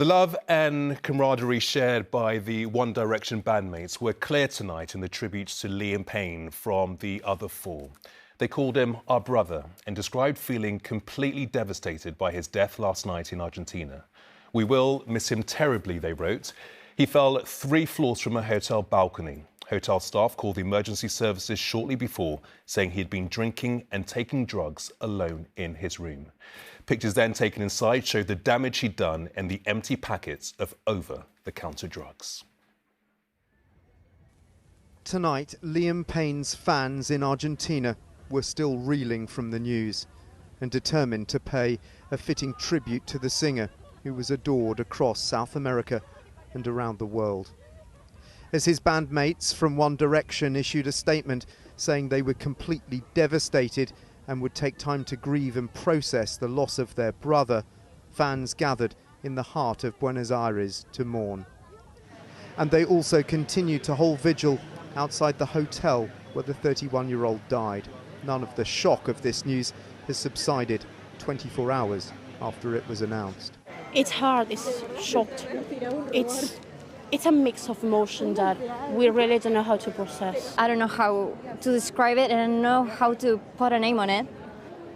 The love and camaraderie shared by the One Direction bandmates were clear tonight in the tributes to Liam Payne from the other four. They called him our brother and described feeling completely devastated by his death last night in Argentina. We will miss him terribly, they wrote. He fell 3 floors from a hotel balcony. Hotel staff called the emergency services shortly before, saying he'd been drinking and taking drugs alone in his room. Pictures then taken inside showed the damage he'd done and the empty packets of over-the-counter drugs. Tonight, Liam Payne's fans in Argentina were still reeling from the news and determined to pay a fitting tribute to the singer who was adored across South America and around the world. As his bandmates from One Direction issued a statement saying they were completely devastated and would take time to grieve and process the loss of their brother, fans gathered in the heart of Buenos Aires to mourn. And they also continued to hold vigil outside the hotel where the 31-year-old died. None of the shock of this news has subsided 24 hours after it was announced. It's hard, it's shocked. It's a mix of emotion that we really don't know how to process. I don't know how to describe it and I don't know how to put a name on it.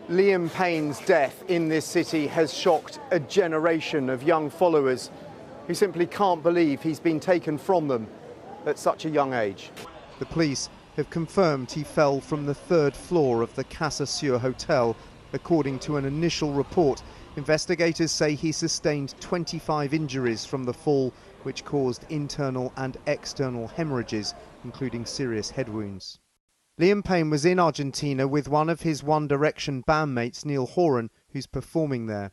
Liam Payne's death in this city has shocked a generation of young followers who simply can't believe he's been taken from them at such a young age. The police have confirmed he fell from the 3rd floor of the Casa Sur hotel. According to an initial report, investigators say he sustained 25 injuries from the fall, which caused internal and external hemorrhages, including serious head wounds. Liam Payne was in Argentina with one of his One Direction bandmates, Neil Horan, who's performing there.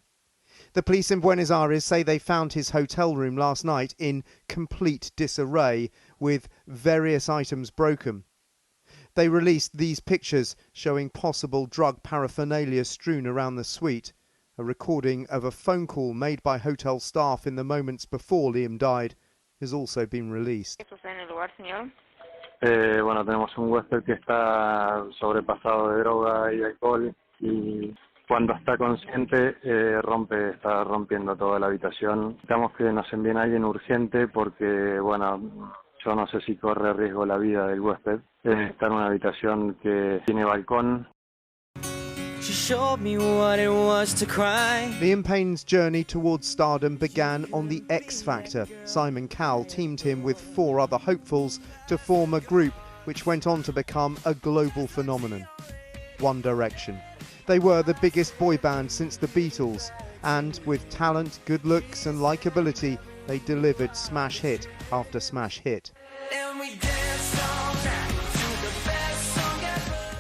The police in Buenos Aires say they found his hotel room last night in complete disarray, with various items broken. They released these pictures showing possible drug paraphernalia strewn around the suite. A recording of a phone call made by hotel staff in the moments before Liam died has also been released. Bueno, tenemos un huésped que está sobrepasado de droga y alcohol y cuando está consciente está rompiendo toda la habitación. Necesitamos que nos envíen a alguien urgente porque, bueno, yo no sé si corre riesgo la vida del huésped. Está en una habitación que tiene balcón. She showed me what it was to cry. Liam Payne's journey towards stardom began on The X Factor. Simon Cowell teamed him with 4 other hopefuls to form a group which went on to become a global phenomenon. One Direction. They were the biggest boy band since the Beatles, and with talent, good looks and likability, they delivered smash hit after smash hit.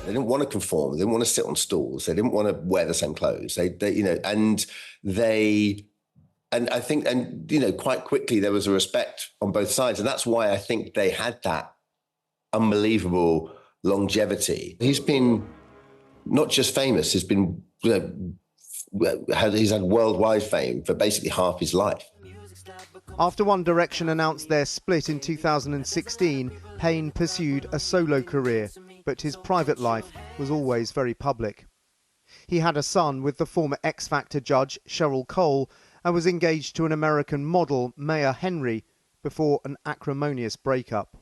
They didn't want to conform. They didn't want to sit on stools. They didn't want to wear the same clothes. I think quite quickly there was a respect on both sides, and that's why I think they had that unbelievable longevity. He's been not just famous. He's been, he's had worldwide fame for basically half his life. After One Direction announced their split in 2016, Payne pursued a solo career, but his private life was always very public. He had a son with the former X Factor judge Cheryl Cole and was engaged to an American model, Maya Henry, before an acrimonious breakup.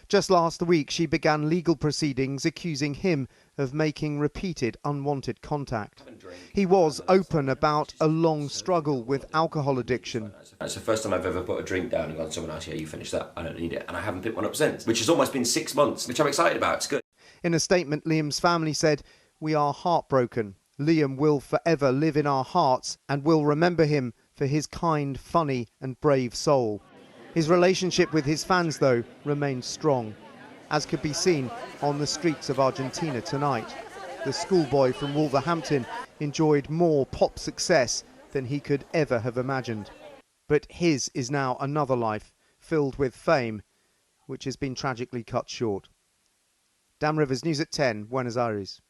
Just last week, she began legal proceedings accusing him of making repeated unwanted contact. He was open about a long struggle with alcohol addiction. It's the first time I've ever put a drink down and gone to someone else, yeah, you finished that, I don't need it. And I haven't picked one up since, which has almost been 6 months, which I'm excited about. It's good. In a statement, Liam's family said, "We are heartbroken. Liam will forever live in our hearts and we'll remember him for his kind, funny and brave soul." His relationship with his fans, though, remains strong, as could be seen on the streets of Argentina tonight. The schoolboy from Wolverhampton enjoyed more pop success than he could ever have imagined. But his is now another life, filled with fame, which has been tragically cut short. Dan Rivers, News at 10, Buenos Aires.